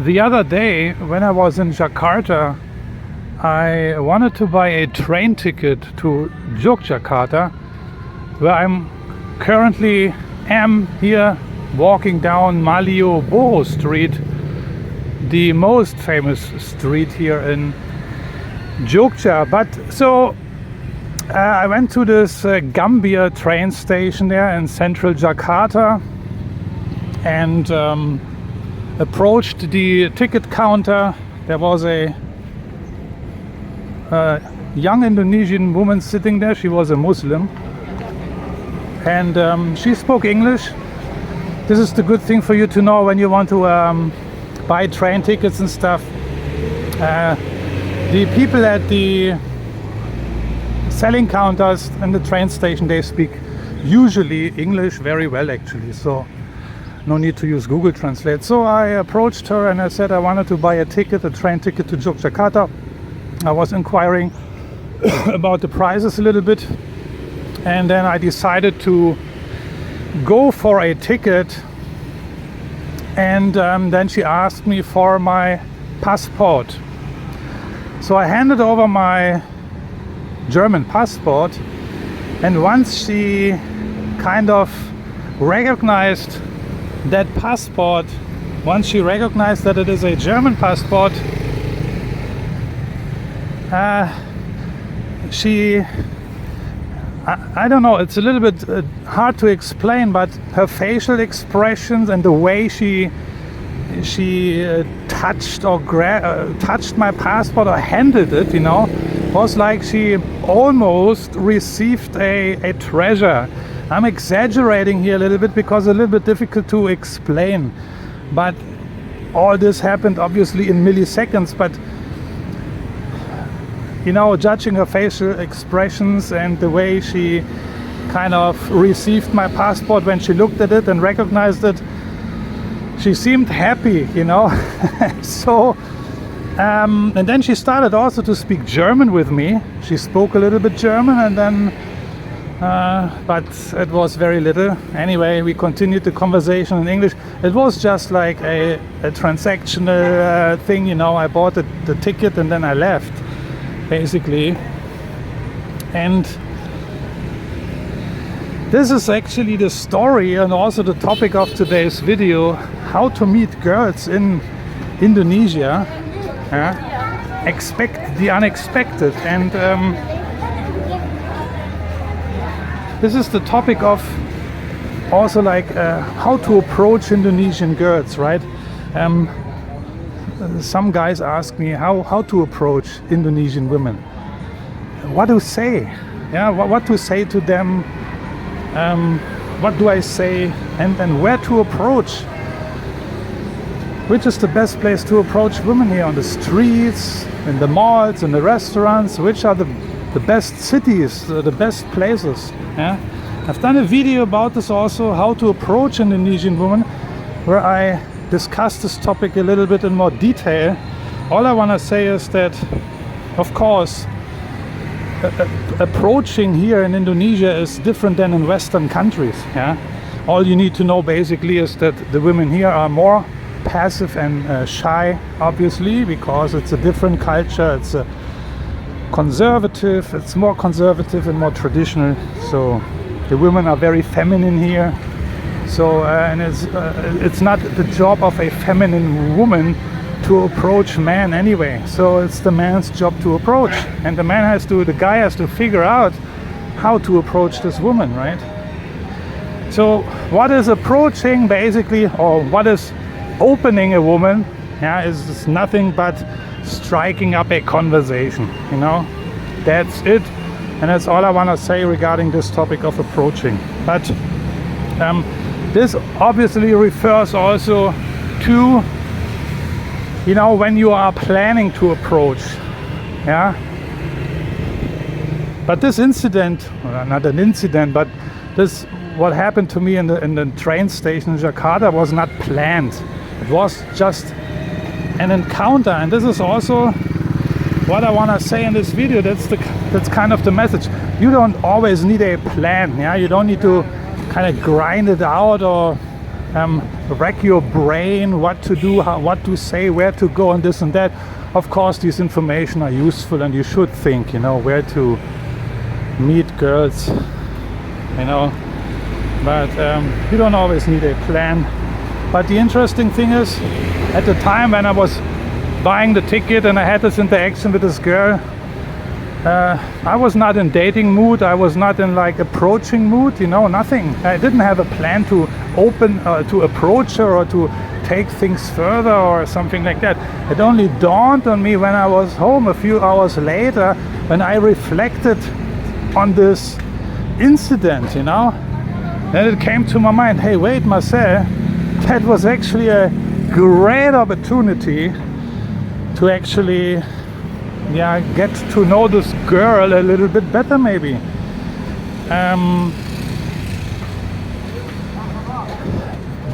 The other day, when I was in Jakarta, I wanted to buy a train ticket to Jakarta, where I'm currently here walking down Malioboro Street, the most famous street here in Jogja. But so I went to this Gambia train station there in central Jakarta and approached the ticket counter. There was a young Indonesian woman sitting there. She was a Muslim and she spoke English. This is the good thing for you to know when you want to buy train tickets and stuff. The people at the selling counters in the train station, they speak usually English very well actually, so no need to use Google Translate. So I approached her and I said I wanted to buy a train ticket to Jakarta. I was inquiring about the prices a little bit, and then I decided to go for a ticket, and then she asked me for my passport. So I handed over my German passport, and once she kind of recognized that passport, once she recognized that it is a German passport, I don't know, it's a little bit hard to explain, but her facial expressions and the way she touched my passport or handled it, you know, was like she almost received a treasure. I'm exaggerating here a little bit because it's a little bit difficult to explain, but all this happened obviously in milliseconds. But you know, judging her facial expressions and the way she kind of received my passport when she looked at it and recognized it, she seemed happy, you know. So and then she started also to speak German with me. She spoke a little bit German, and then but it was very little. Anyway, we continued the conversation in English. It was just like a transactional thing, you know. I bought the ticket and then I left, basically. And this is actually the story and also the topic of today's video: how to meet girls in Indonesia. Expect the unexpected. And this is the topic of also like how to approach Indonesian girls, right? Some guys ask me how to approach Indonesian women. What to say? Yeah, what to say to them? What do I say? And where to approach? Which is the best place to approach women here? On the streets, in the malls, in the restaurants? Which are the best cities, the best places? Yeah, I've done a video about this also, how to approach an Indonesian woman, where I discuss this topic a little bit in more detail. All I want to say is that, of course, approaching here in Indonesia is different than in Western countries. Yeah, all you need to know basically is that the women here are more passive and shy, obviously, because it's a different culture. It's a conservative. It's more conservative and more traditional. So the women are very feminine here. So and it's not the job of a feminine woman to approach man anyway. So it's the man's job to approach, and the guy has to figure out how to approach this woman, right? So what is approaching basically, or what is opening a woman? Yeah, is nothing but striking up a conversation, you know. That's it, and that's all I want to say regarding this topic of approaching. But this obviously refers also to, you know, when you are planning to approach. Yeah, but this incident, well, not an incident, but this, what happened to me in the train station in Jakarta, was not planned. It was just an encounter, and this is also what I want to say in this video. That's kind of the message. You don't always need a plan. Yeah, you don't need to kind of grind it out or rack your brain what to do, what to say, where to go, and this and that. Of course, these information are useful, and you should think, where to meet girls, but you don't always need a plan. But the interesting thing is, at the time when I was buying the ticket and I had this interaction with this girl, I was not in dating mood, I was not in like approaching mood, nothing. I didn't have a plan to to approach her or to take things further or something like that. It only dawned on me when I was home a few hours later, when I reflected on this incident, Then it came to my mind, hey, wait, Marcel, that was actually a great opportunity to actually get to know this girl a little bit better, maybe.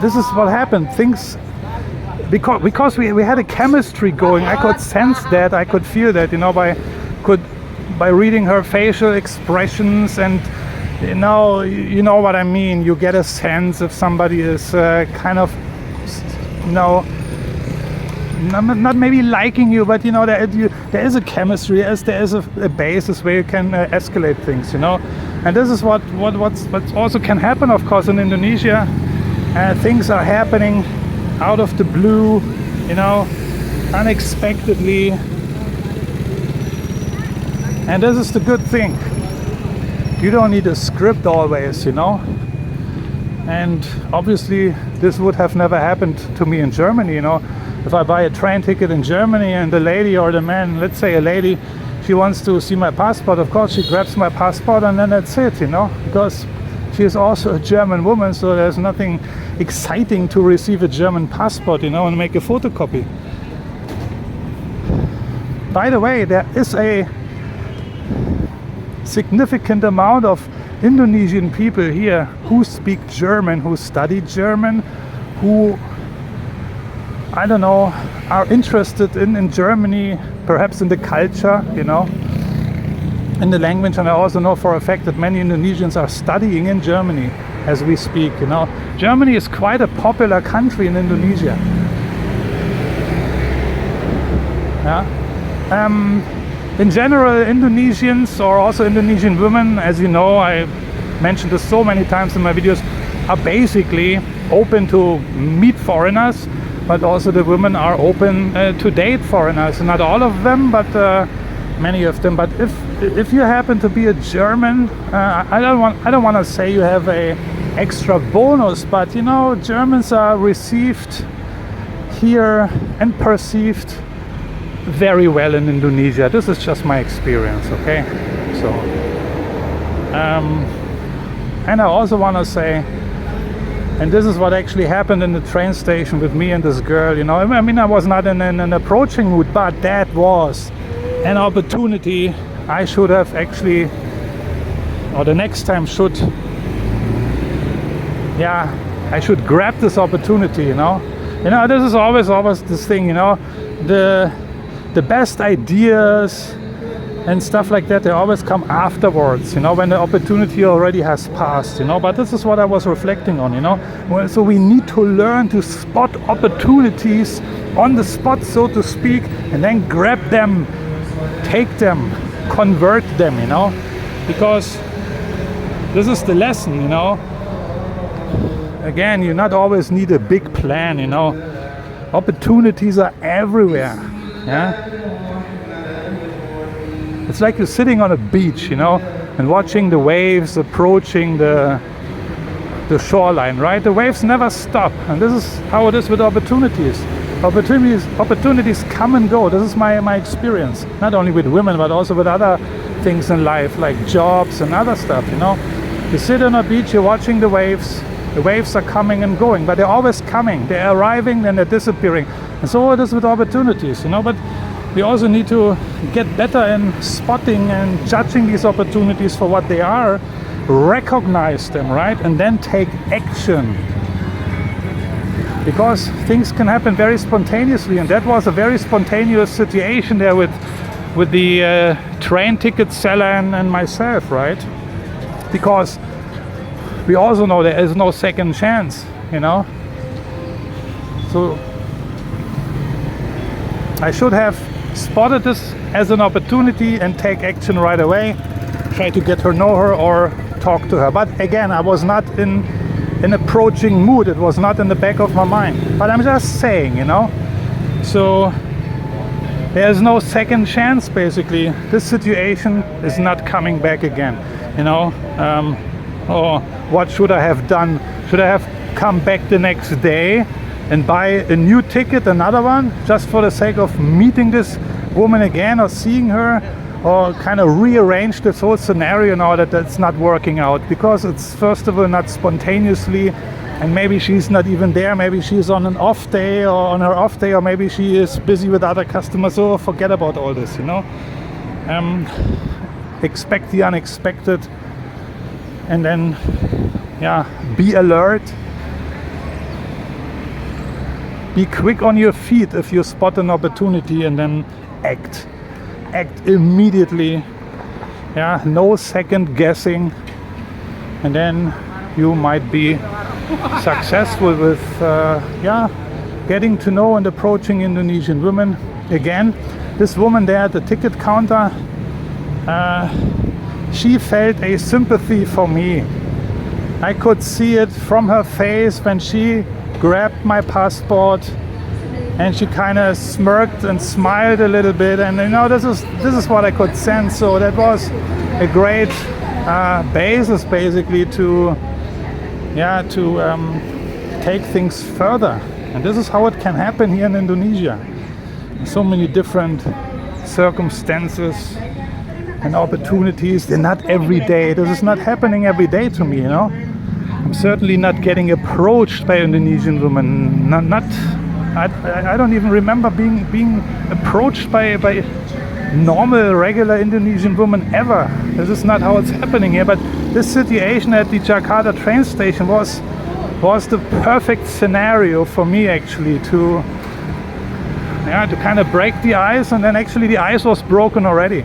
This is what happened. Things, because we had a chemistry going. I could sense that, I could feel that, by reading her facial expressions, and you know what I mean. You get a sense if somebody is kind of, not maybe liking you, but there is a chemistry, there is a basis where you can escalate things, And this is what also can happen, of course, in Indonesia. Things are happening out of the blue, unexpectedly. And this is the good thing. You don't need a script always, And obviously this would have never happened to me in Germany, If I buy a train ticket in Germany and the lady or the man, let's say a lady, she wants to see my passport, of course she grabs my passport and then that's it, Because she is also a German woman, so there's nothing exciting to receive a German passport, and make a photocopy. By the way, there is a significant amount of Indonesian people here who speak German, who study German, who, I don't know, are interested in Germany, perhaps in the culture, in the language. And I also know for a fact that many Indonesians are studying in Germany as we speak, Germany is quite a popular country in Indonesia. In general, Indonesians, or also Indonesian women, as you know, I mentioned this so many times in my videos, are basically open to meet foreigners, but also the women are open to date foreigners. Not all of them, but many of them. But if you happen to be a German, I don't want to say you have a extra bonus, but Germans are received here and perceived very well in Indonesia. This is just my experience, okay? So, and I also want to say, and this is what actually happened in the train station with me and this girl, I mean, I was not in an approaching mood, but that was an opportunity I should have actually, or the next time should, I should grab this opportunity, this is always this thing, the best ideas and stuff like that, they always come afterwards, when the opportunity already has passed, but this is what I was reflecting on, So we need to learn to spot opportunities on the spot, so to speak, and then grab them, take them, convert them, because this is the lesson, Again, you not always need a big plan, Opportunities are everywhere. It's like you're sitting on a beach, and watching the waves approaching the shoreline, right? The waves never stop, and this is how it is with opportunities. Opportunities come and go. This is my experience, not only with women, but also with other things in life, like jobs and other stuff, You sit on a beach, you're watching the waves. The waves are coming and going, but they're always coming. They're arriving, then they're disappearing. And so it is with opportunities, But we also need to get better in spotting and judging these opportunities for what they are, recognize them, right? And then take action. Because things can happen very spontaneously, and that was a very spontaneous situation there with the train ticket seller and myself, right? Because we also know there is no second chance, So I should have spotted this as an opportunity and take action right away, try to get her, know her, or talk to her. But again, I was not in an approaching mood. It was not in the back of my mind. But I'm just saying, you know. So there's no second chance, basically. This situation is not coming back again, you know. Or what should I have done? Should I have come back the next day and buy a new ticket, another one, just for the sake of meeting this woman again or seeing her, or kind of rearrange this whole scenario now that that's not working out? Because it's, first of all, not spontaneously, and maybe she's not even there. Maybe she's on an off day, or on her off day, or maybe she is busy with other customers. So forget about all this, you know. Expect the unexpected, and then, yeah, be alert. Be quick on your feet if you spot an opportunity, and then act immediately. Yeah, no second guessing, and then you might be successful with getting to know and approaching Indonesian women. Again, this woman there at the ticket counter, she felt a sympathy for me. I could see it from her face when she grabbed my passport, and she kind of smirked and smiled a little bit, and you know, this is what I could sense. So that was a great basis, basically, to take things further. And this is how it can happen here in Indonesia. So many different circumstances and opportunities. They're not every day. This is not happening every day to me, you know. I'm certainly not getting approached by Indonesian women. I don't even remember being approached by normal, regular Indonesian women ever. This is not how it's happening here. But this situation at the Jakarta train station was the perfect scenario for me, actually, to kind of break the ice, and then actually the ice was broken already.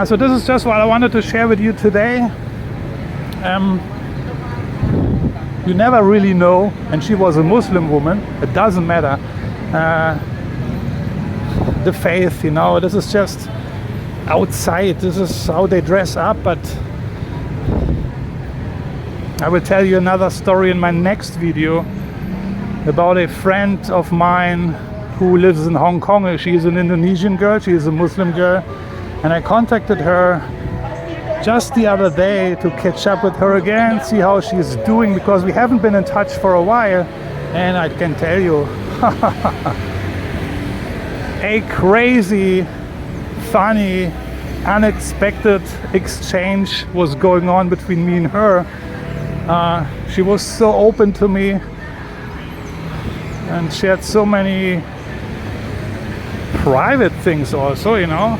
So this is just what I wanted to share with you today. You never really know, and she was a Muslim woman, it doesn't matter. The faith, you know, this is just outside, this is how they dress up. But I will tell you another story in my next video about a friend of mine who lives in Hong Kong. She is an Indonesian girl, she is a Muslim girl, and I contacted her just the other day to catch up with her again, see how she's doing, because we haven't been in touch for a while. And I can tell you, a crazy, funny, unexpected exchange was going on between me and her. She was so open to me and shared so many private things also, you know.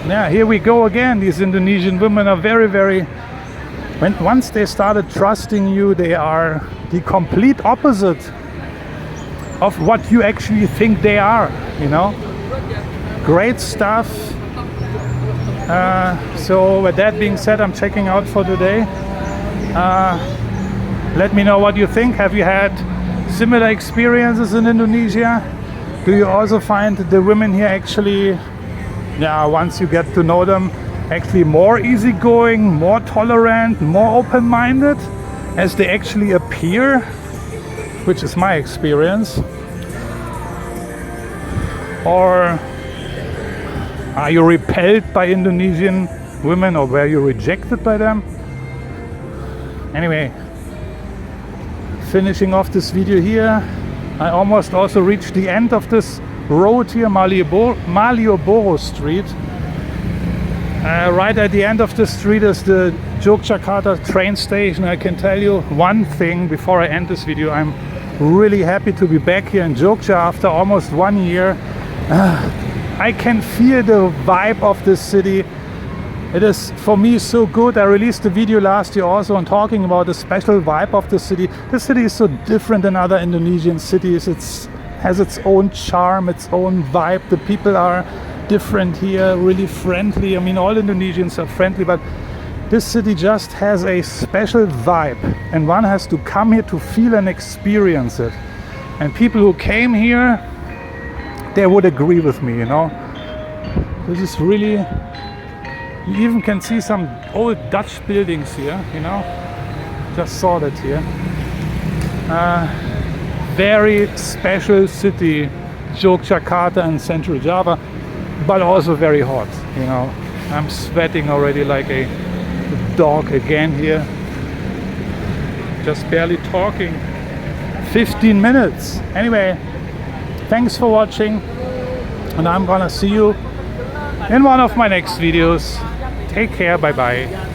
Yeah, here we go again. These Indonesian women are very, very, once they started trusting you, they are the complete opposite of what you actually think they are, you know. Great stuff. So with that being said, I'm checking out for today. Let me know what you think. Have you had similar experiences in Indonesia? Do you also find the women here actually, once you get to know them, actually more easygoing, more tolerant, more open-minded as they actually appear, which is my experience? Or are you repelled by Indonesian women, or were you rejected by them? Anyway, finishing off this video here, I almost also reached the end of this road here, Malioboro Street. Right at the end of the street is the Jakarta train station. I can tell you one thing before I end this video. I'm really happy to be back here in Jogja after almost 1 year. I can feel the vibe of this city. It is, for me, so good. I released a video last year also on talking about the special vibe of the city. The city is so different than other Indonesian cities. It has its own charm, its own vibe. The people are different here, really friendly. I mean, all Indonesians are friendly, but this city just has a special vibe, and one has to come here to feel and experience it. And people who came here, they would agree with me, you know. This is really, you even can see some old Dutch buildings here, you know. Just saw that here. Very special city, Jakarta in Central Java, but also very hot, you know. I'm sweating already like a dog again here. Just barely talking. 15 minutes. Anyway, thanks for watching, and I'm gonna see you in one of my next videos. Take care, bye bye.